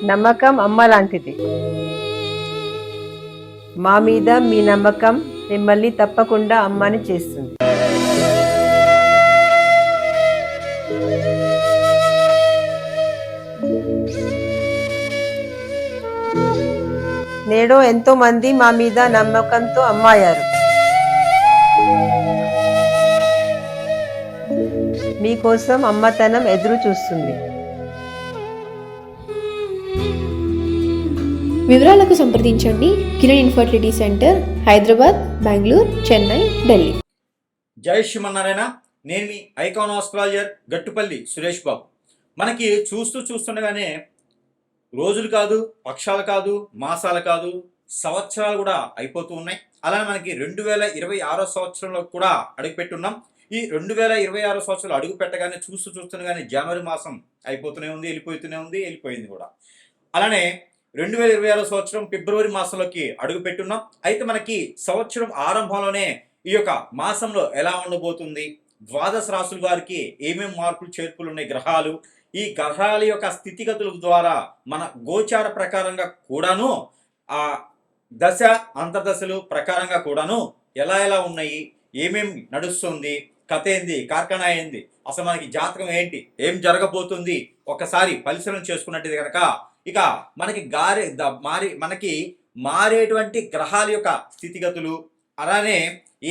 నమ్మకం అమ్మ లాంటిది. మా మీద మీ నమ్మకం మిమ్మల్ని తప్పకుండా అమ్మని చేస్తుంది. నేడు ఎంతో మంది మా మీద నమ్మకంతో అమ్మాయారు. మీకోసం అమ్మతనం ఎదురు చూస్తుంది. వివరాలకు సంప్రదించండి కిరణ్ ఇన్ఫర్టిలిటీ సెంటర్, హైదరాబాద్, బెంగళూరు, చెన్నై, ఢిల్లీ. జై శ్రీమన్నారాయణ. నేను మీ ఐకాన్ ఆస్ట్రాలజర్ గట్టుపల్లి సురేష్ బాబు. మనకి చూస్తుండగానే రోజులు కాదు, పక్షాలు కాదు, మాసాలు కాదు, సంవత్సరాలు కూడా అయిపోతూ ఉన్నాయి. అలానే మనకి 2026 సంవత్సరంలో కూడా అడుగుపెట్టున్నాం. ఈ 2026 సంవత్సరాలు అడుగు పెట్టగానే చూస్తుండగానే జనవరి మాసం అయిపోతూనే ఉంది, వెళ్ళిపోయింది కూడా. అలానే 2026 సంవత్సరం ఫిబ్రవరి మాసంలోకి అడుగు పెట్టున్నాం. అయితే మనకి సంవత్సరం ఆరంభంలోనే ఈ యొక్క మాసంలో ఎలా ఉండబోతుంది, ద్వాదశ రాశుల వారికి ఏమేమి మార్పులు చేర్పులు ఉన్నాయి, గ్రహాలు, ఈ గ్రహాల యొక్క స్థితిగతుల ద్వారా మన గోచార ప్రకారంగా కూడాను, ఆ దశ అంతర్దశలు ప్రకారంగా కూడాను ఎలా ఉన్నాయి, ఏమేమి నడుస్తుంది, కథ ఏంది, కార్ఖానా ఏంది, అసలు మనకి జాతకం ఏంటి, ఏం జరగబోతుంది ఒకసారి పరిశీలన చేసుకున్నట్టు కనుక ఇక మనకి మారేటువంటి గ్రహాల యొక్క స్థితిగతులు, అలానే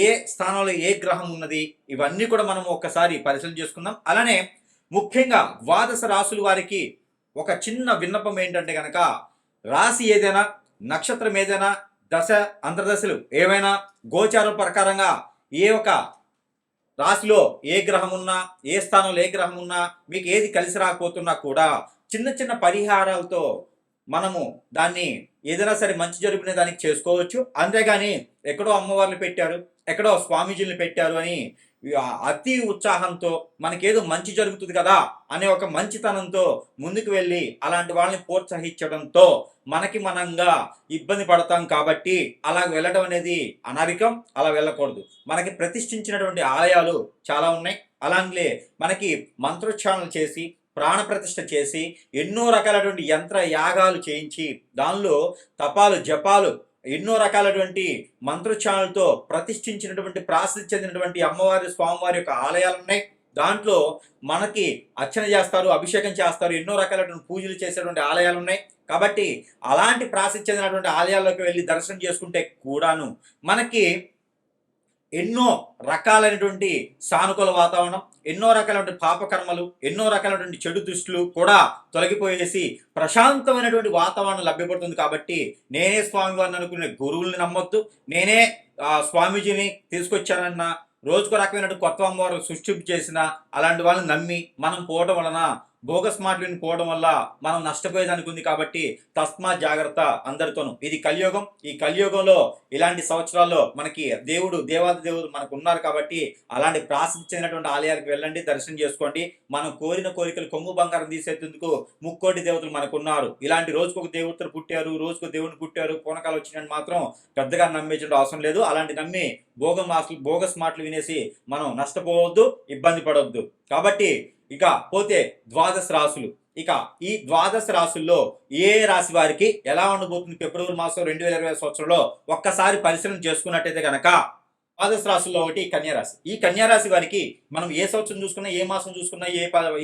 ఏ స్థానంలో ఏ గ్రహం ఉన్నది, ఇవన్నీ కూడా మనం ఒక్కసారి పరిశీలన చేసుకుందాం. అలానే ముఖ్యంగా ద్వాదశ రాశుల వారికి ఒక చిన్న విన్నపం ఏంటంటే కనుక, రాశి ఏదైనా, నక్షత్రం ఏదైనా, దశ అంతర్దశలు ఏవైనా గోచారం ప్రకారంగా ఏ ఒక రాశిలో ఏ గ్రహం ఉన్నా, ఏ స్థానంలో ఏ గ్రహం ఉన్నా, మీకు ఏది కలిసి రాకపోతున్నా కూడా చిన్న పరిహారాలతో మనము దాన్ని ఏదైనా సరే మంచి జరుగునే దానికి చేసుకోవచ్చు. అంతేగాని ఎక్కడో అమ్మవార్లు పెట్టారు, ఎక్కడో స్వామీజీని పెట్టారు అని అతి ఉత్సాహంతో మనకేదో మంచి జరుగుతుంది కదా అనే ఒక మంచితనంతో ముందుకు వెళ్ళి అలాంటి వాళ్ళని ప్రోత్సహించడంతో మనంగా ఇబ్బంది పడతాం. కాబట్టి అలా వెళ్ళడం అనేది అనారికం, అలా వెళ్ళకూడదు. మనకి ప్రతిష్ఠించినటువంటి ఆలయాలు చాలా ఉన్నాయి. అలాగే మనకి మంత్రోచ్చారణలు చేసి, ప్రాణ ప్రతిష్ఠ చేసి, ఎన్నో రకాలైనటువంటి యంత్ర యాగాలు చేయించి, దానిలో తపాలు జపాలు ఎన్నో రకాలటువంటి మంత్రోచ్చారణలతో ప్రతిష్ఠించినటువంటి ప్రాసిద్ధి చెందినటువంటి అమ్మవారి స్వామివారి యొక్క ఆలయాలు ఉన్నాయి. దాంట్లో మనకి అర్చన చేస్తారు, అభిషేకం చేస్తారు, ఎన్నో రకాలైనటువంటి పూజలు చేసేటువంటి ఆలయాలు ఉన్నాయి. కాబట్టి అలాంటి ప్రాసిద్ధి చెందినటువంటి ఆలయాల్లోకి వెళ్ళి దర్శనం చేసుకుంటే కూడాను మనకి ఎన్నో రకాలైనటువంటి సానుకూల వాతావరణం, ఎన్నో రకాలైనటువంటి పాపకర్మలు, ఎన్నో రకాలైనటువంటి చెడు దృష్టిలు కూడా తొలగిపోయేసి ప్రశాంతమైనటువంటి వాతావరణం లభ్యపడుతుంది. కాబట్టి నేనే స్వామివారిని అనుకునే గురువుల్ని నమ్మొద్దు, నేనే స్వామీజీని తీసుకొచ్చానన్న, రోజుకో రకమైనటువంటి కొత్త అమ్మవారు సృష్టి చేసిన అలాంటి వాళ్ళని నమ్మి మనం పోవడం వలన, బోగస్ మాటలను పోవడం వల్ల మనం నష్టపోయేదానికి ఉంది. కాబట్టి తస్మా జాగ్రత్త అందరితోనూ. ఇది కలియుగం. ఈ కలియుగంలో ఇలాంటి సంవత్సరాల్లో మనకి దేవాది దేవుడు మనకు ఉన్నారు. కాబట్టి అలాంటి ప్రాసిద్ధి చెందినటువంటి ఆలయాలకు వెళ్ళండి, దర్శనం చేసుకోండి. మనం కోరిన కోరికలు కొంగు బంగారం తీసేందుకు ముక్కోటి దేవతలు మనకు ఉన్నారు. ఇలాంటి రోజుకొక దేవతలు పుట్టారు, రోజుకు దేవుని పుట్టారు, పూనకాలు వచ్చినట్టు మాత్రం పెద్దగా నమ్మేయడం అవసరం లేదు. అలాంటి నమ్మి బోగస్ మాటలు వినేసి మనం నష్టపోవద్దు, ఇబ్బంది పడవద్దు. కాబట్టి ఇక పోతే ద్వాదశ రాశులు. ఇక ఈ ద్వాదశ రాశుల్లో ఏ రాశి వారికి ఎలా ఉండబోతుంది ఫిబ్రవరి మాసం 2020 సంవత్సరంలో ఒక్కసారి పరిశీలన చేసుకున్నట్టయితే కనుక, ద్వాదశ రాశుల్లో ఒకటి కన్యారాశి. ఈ కన్యారాశి వారికి మనం ఏ సంవత్సరం చూసుకున్నా, ఏ మాసం చూసుకున్నా,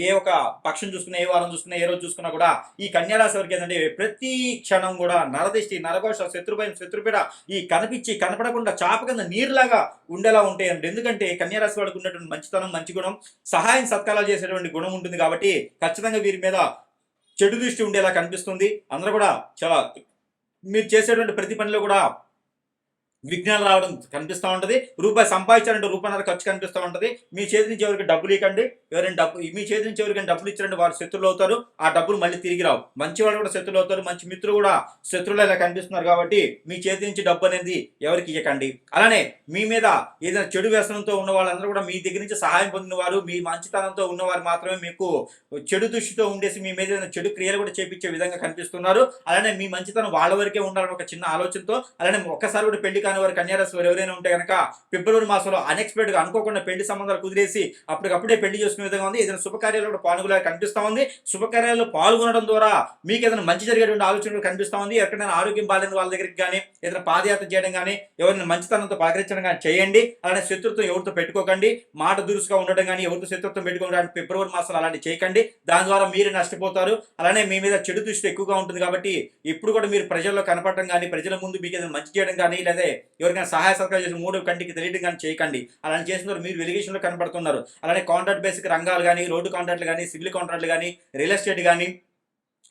ఏ ఒక పక్షం చూసుకున్నా, ఏ వారం చూసుకున్నా, ఏ రోజు చూసుకున్నా కూడా ఈ కన్యారాశి వారికి ఏంటంటే ప్రతి క్షణం కూడా నరదిష్టి, నరఘోష, శత్రుభయం, శత్రుపీడ ఈ కనపడకుండా చాప కింద నీరులాగా ఉండేలా ఉంటాయండి. ఎందుకంటే కన్యారాశి వాడికి ఉన్నటువంటి మంచితనం, మంచి గుణం, సహాయం సత్కారాలు చేసేటువంటి గుణం ఉంటుంది. కాబట్టి ఖచ్చితంగా వీరి మీద చెడు దృష్టి ఉండేలా కనిపిస్తుంది. అందరూ కూడా చాలా మీరు చేసేటువంటి ప్రతి పనిలో కూడా విఘ్నాలు రావడం కనిపిస్తూ ఉంటుంది. రూపాయి సంపాదించారంటే రూపాయన్నర ఖర్చు కనిపిస్తూ ఉంటుంది. మీ చేతి నుంచి ఎవరికి డబ్బులు ఇవ్వకండి. మీ చేతి నుంచి ఎవరికైనా డబ్బులు ఇచ్చారంటే వారు శత్రులు అవుతారు. ఆ డబ్బులు మళ్ళీ తిరిగి రావు. మంచి వాళ్ళు కూడా శత్రులు అవుతారు, మంచి మిత్రులు కూడా శత్రులు ఇలా కనిపిస్తున్నారు. కాబట్టి మీ చేతి నుంచి డబ్బు అనేది ఎవరికి ఇవ్వకండి. అలానే మీ మీద ఏదైనా చెడు వ్యసనంతో ఉన్న వాళ్ళందరూ కూడా మీ దగ్గర నుంచి సహాయం పొందిన వారు, మీ మంచితనంతో ఉన్నవారు మాత్రమే మీకు చెడు దృష్టితో ఉండేసి మీ మీద ఏదైనా చెడు క్రియలు కూడా చేపించే విధంగా కనిపిస్తున్నారు. అలానే మీ మంచితనం వాళ్ళ వరకే ఉండాలని ఒక చిన్న ఆలోచనతో, అలానే ఒక్కసారి కూడా పెళ్లి కాని వారు కన్యా రాశి వారు ఎవరైనా ఉంటే కనుక ఫిబ్రవరి మాసంలో అన్ఎక్స్పెక్టెడ్ గా అనుకోకుండా పెళ్లి సంబంధాలు కుదిరేసి అప్పటికప్పుడే పెళ్లి చేసుకునే విధంగా ఉంది. ఏదైనా శుభకార్యాలు కూడా పాల్గొనే కనిపిస్తా ఉంది. శుభకార్యాల్లో పాల్గొనడం ద్వారా మీకు ఏదైనా మంచి జరిగేటువంటి ఆలోచనలు కనిపిస్తా ఉంది. ఎక్కడైనా ఆరోగ్యం బాగాలేని వాళ్ళ దగ్గరికి కానీ ఏదైనా పాదయాత్ర చేయడం కానీ ఎవరైనా మంచితనంతో పలకరించడం కానీ చేయండి. అలానే శత్రుత్వం ఎవరితో పెట్టుకోకండి. మాట దురుసుగా ఉండడం కానీ ఎవరితో శత్రుత్వం పెట్టుకోవడానికి ఫిబ్రవరి మాసంలో అలాంటి చేయకండి. దాని ద్వారా మీరు నష్టపోతారు. అలానే మీ మీద చెడు దృష్టి ఎక్కువగా ఉంటుంది కాబట్టి ఇప్పుడు కూడా మీరు ప్రజల్లో కనపడటం కానీ ప్రజల ముందు మీకు ఏదైనా మంచి చేయడం కానీ లేదా ఎవరికైనా సహాయ సహకారం చేసి మూడో కంటికి తెలియడం కానీ చేయకండి. అలాంటి చేసిన మీరు వెలిగేషన్లో కనపడుతున్నారు. అలానే కాంట్రాక్ట్ బేసిక్ రంగాలు కానీ రోడ్డు కాంట్రాక్ట్లు కానీ సివిల్ కాంట్రాక్ట్లు కానీ రియల్ ఎస్టేట్ కానీ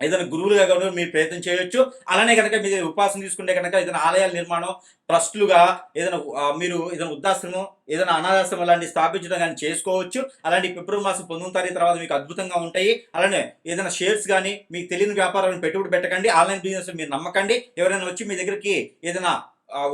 ఏదైనా గురువులుగా కూడా మీరు ప్రయత్నం చేయొచ్చు. అలానే కనుక మీరు ఉపాసన తీసుకుంటే కనుక ఏదైనా ఆలయాల నిర్మాణం ట్రస్టులుగా ఏదైనా మీరు ఏదైనా వృద్ధాశ్రమం ఏదైనా అనాథాశ్రమం లాంటి స్థాపించడం కానీ చేసుకోవచ్చు. అలాంటి ఫిబ్రవరి మాసం 19వ తారీఖు తర్వాత మీకు అద్భుతంగా ఉంటాయి. అలానే ఏదైనా షేర్స్ కానీ మీకు తెలియని వ్యాపారాలను పెట్టుబడి పెట్టకండి. ఆన్లైన్ బిజినెస్ మీరు నమ్మకండి. ఎవరైనా వచ్చి మీ దగ్గరికి ఏదైనా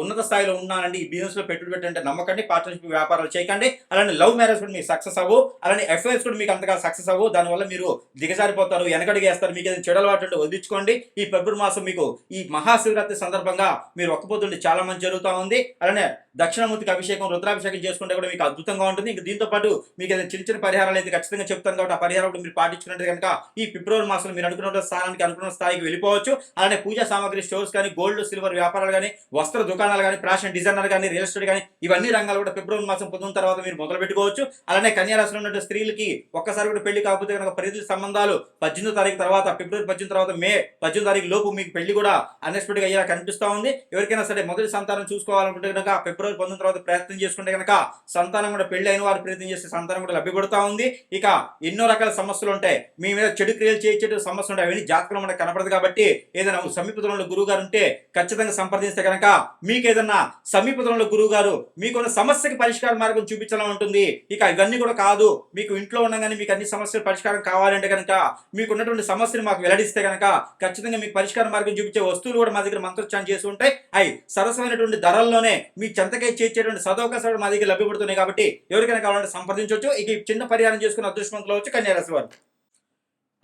ఉన్నత స్థాయిలో ఉన్నానండి ఈ బిజినెస్ లో పెట్టుబడి పెట్టంటే నమ్మకండి. పార్ట్నర్షిప్ వ్యాపారాలు చేయకండి. అలానే లవ్ మ్యారేజ్ కూడా మీకు సక్సెస్ అవ్వు. అలానే అఫైర్స్ కూడా మీకు అంతగా సక్సెస్ అవ్వు. దానివల్ల మీరు దిగజారిపోతారు, వెనకడిగేస్తారు. మీకు ఏదైనా చెడు అలవాటు ఉంటే వదిలించుకోండి. ఈ ఫిబ్రవరి మాసం మీకు ఈ మహాశివరాత్రి సందర్భంగా మీరు ఒక్కపోతుంటే చాలా మంచి జరుగుతూ ఉంది. అలానే దక్షిణమూర్తికి అభిషేకం రుద్రాభిషేకం చేసుకుంటే కూడా మీకు అద్భుతంగా ఉంటుంది. ఇంకా దీంతో పాటు మీకు ఏదైనా చిన్న చిన్న పరిహారాలు అయితే ఖచ్చితంగా చెప్తాను కాబట్టి ఆ పరిహారం మీరు పాటించుకున్నట్టు కనుక ఈ ఫిబ్రవరి మాసంలో మీరు అనుకున్న స్థానానికి అనుకున్న స్థాయికి వెళ్ళిపోవచ్చు. అలానే పూజా సామాగ్రి స్టోర్స్ కానీ గోల్డ్ సిల్వర్ వ్యాపారాలు కానీ వస్త్ర దుకాణాలు కానీ ఫ్యాషన్ డిజైనర్ కానీ రియల్ ఎస్టేట్ కానీ ఇవన్నీ రంగాలు కూడా ఫిబ్రవరి మాసం 19 తర్వాత మీరు మొదలు పెట్టుకోవచ్చు. అలానే కన్యా రాశిలో ఉన్న స్త్రీలకి ఒక్కసారి కూడా పెళ్లి కాకపోతే కనుక పరిధి సంబంధాలు 18వ తారీఖు తర్వాత ఫిబ్రవరి 18 తర్వాత మే 18వ తారీఖు లోపు మీకు పెళ్లి కూడా అన్ఎక్స్పెక్టెడ్ గా అయ్యేలా కనిపిస్తా ఉంది. ఎవరికైనా సరే మొదటి సంతానం చూసుకోవాలనుకుంటే కనుక ఫిబ్రవరి 19 తర్వాత ప్రయత్నం చేసుకుంటే కనుక సంతానం కూడా పెళ్లి అయిన వారు ప్రయత్నం చేస్తే సంతానం కూడా లభ్యపడుతూ ఉంది. ఇక ఎన్నో రకాల సమస్యలు ఉంటాయి. మీ మీద చెడు క్రియలు చేయించే సమస్యలు ఉంటాయి. అవన్నీ జాతకంలో మనకు కనపడదు కాబట్టి ఏదైనా సమీపంలో గురువు గారు ఉంటే ఖచ్చితంగా సంప్రదిస్తే కనుక మీకు ఏదన్నా సమీపంలో గురువు గారు మీకున్న సమస్యకి పరిష్కార మార్గం చూపించాలని ఉంటుంది. ఇక ఇవన్నీ కూడా కాదు, మీకు ఇంట్లో ఉండగానే మీకు అన్ని సమస్యలు పరిష్కారం కావాలంటే కనుక మీకు ఉన్నటువంటి సమస్యను మాకు వెల్లడిస్తే కనుక ఖచ్చితంగా మీకు పరిష్కార మార్గం చూపించే వస్తువులు కూడా మా దగ్గర మంత్రోచ్చారణ చేసి ఉంటాయి. అవి సరసమైనటువంటి ధరల్లోనే మీ చెంతకై చేర్చేటువంటి సదవకాశాలు మా దగ్గర లభ్యపడుతున్నాయి కాబట్టి ఎవరికైనా కావాలంటే సంప్రదించవచ్చు. ఇక చిన్న పరిహారం చేసుకుని అదృష్టవంతులు అవచ్చు కన్యా రాశి వారు.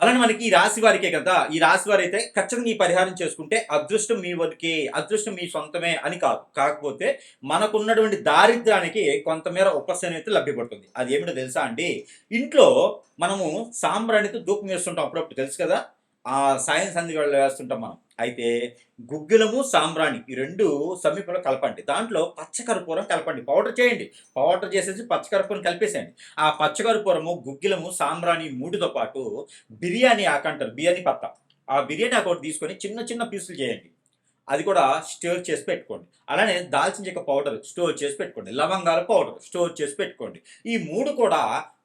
అలానే మనకి ఈ రాశి వారికే కదా, ఈ రాశి వారు అయితే ఖచ్చితంగా ఈ పరిహారం చేసుకుంటే అదృష్టం మీ వరకే, అదృష్టం మీ సొంతమే అని కాదు. కాకపోతే మనకున్నటువంటి దారిద్ర్యానికి కొంతమేర ఉపశమనం అయితే లభ్యపడుతుంది. అది ఏమిటో తెలుసా అండి? ఇంట్లో మనము సాంబ్రాణితో ధూపం వేస్తుంటాం అప్పుడప్పుడు, తెలుసు కదా. ఆ సాయం సంధి వాళ్ళు వేస్తుంటాం మనం. అయితే గుగ్గిలము సాంబ్రాణి ఈ రెండు సమీపంలో కలపండి. దాంట్లో పచ్చకర్పూరం కలపండి. పౌడర్ చేయండి. పౌడర్ చేసేసి పచ్చకర్పూరం కలిపేసేయండి. ఆ పచ్చకర్పూరము గుగ్గిలము సాంబ్రాణి మూడుతో పాటు బిర్యానీ ఆకు అంటారు, బిర్యానీ పత్తా. ఆ బిర్యానీ ఆకు తీసుకొని చిన్న చిన్న పీసులు చేయండి. అది కూడా స్టోర్ చేసి పెట్టుకోండి. అలానే దాల్చిన చెక్క పౌడర్ స్టోర్ చేసి పెట్టుకోండి. లవంగాల పౌడర్ స్టోర్ చేసి పెట్టుకోండి. ఈ మూడు కూడా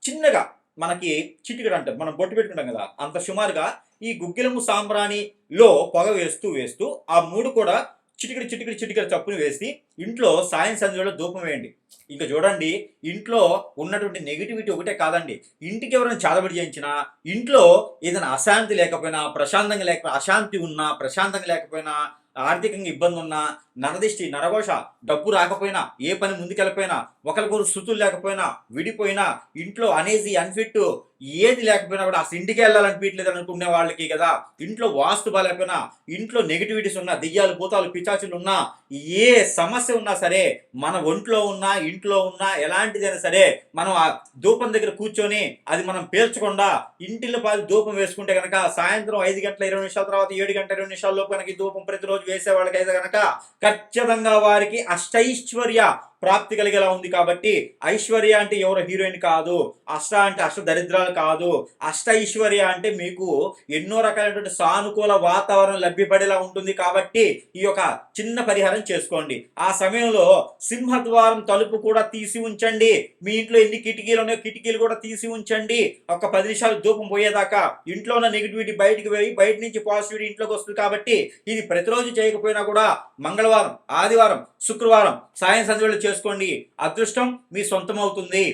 చిన్నగా మనకి చిటికెడు అంటారు, మనం బొట్టు పెట్టుకుంటాం కదా, అంత సుమారుగా ఈ గుగ్గిలము సాంబ్రాణిలో పొగ వేస్తూ ఆ మూడు కూడా చిటికెడు చప్పుని వేసి ఇంట్లో సాయం సంధ్యలో ధూపం వేయండి. ఇంకా చూడండి, ఇంట్లో ఉన్నటువంటి నెగిటివిటీ ఒకటే కాదండి, ఇంటికి ఎవరైనా చాదబడి చేయించినా, ఇంట్లో ఏదైనా అశాంతి లేకపోయినా, ప్రశాంతంగా లేకపోయినా, అశాంతి ఉన్నా ప్రశాంతంగా లేకపోయినా, ఆర్థికంగా ఇబ్బంది ఉన్నా, నరదిష్టి నరఘోష, డబ్బు రాకపోయినా, ఏ పని ముందుకెళ్ళిపోయినా, ఒకరికొకరు స్థుతులు లేకపోయినా, విడిపోయినా, ఇంట్లో అనేజీ అన్ఫిట్ ఏది లేకపోయినా కూడా అసలు ఇంటికి వెళ్ళాలనిపించలేదు అనుకునే వాళ్ళకి కదా, ఇంట్లో వాస్తు బాగాలేకపోయినా, ఇంట్లో నెగిటివిటీస్ ఉన్నా, దెయ్యాలు భూతాలు పిచాచులు ఉన్నా, ఏ సమస్య ఉన్నా సరే, మన ఒంట్లో ఉన్నా ఇంట్లో ఉన్నా ఎలాంటిదైనా సరే మనం ఆ ధూపం దగ్గర కూర్చొని అది మనం పేర్చకుండా ఇంటిలో పాలు ధూపం వేసుకుంటే కనుక సాయంత్రం 5 గంటల 20 నిమిషాల తర్వాత 7 గంటల 20 నిమిషాల లోపు కనుక ఈ ధూపం ప్రతిరోజు వేసే వాళ్ళకైతే కనుక ఖచ్చితంగా వారికి అష్టైశ్వర్య ప్రాప్తి కలిగేలా ఉంది. కాబట్టి ఐశ్వర్య అంటే ఎవరో హీరోయిన్ కాదు, అష్ట అంటే అష్ట దరిద్రాలు కాదు, అష్ట ఐశ్వర్య అంటే మీకు ఎన్నో రకాలైనటువంటి సానుకూల వాతావరణం లభ్యపడేలా ఉంటుంది. కాబట్టి ఈ యొక్క చిన్న పరిహారం చేసుకోండి. ఆ సమయంలో సింహద్వారం తలుపు కూడా తీసి ఉంచండి. మీ ఇంట్లో ఎన్ని కిటికీలు ఉన్నాయో కిటికీలు కూడా తీసి ఉంచండి. ఒక 10 నిమిషాలు ధూపం పోయేదాకా ఇంట్లో ఉన్న నెగిటివిటీ బయటికి పోయి బయట నుంచి పాజిటివిటీ ఇంట్లోకి వస్తుంది. కాబట్టి ఇది ప్రతిరోజు చేయకపోయినా కూడా మంగళవారం, ఆదివారం, శుక్రవారం సాయం సంధ్యలో చేసుకోండి. అదృష్టం మీ సొంతం అవుతుంది.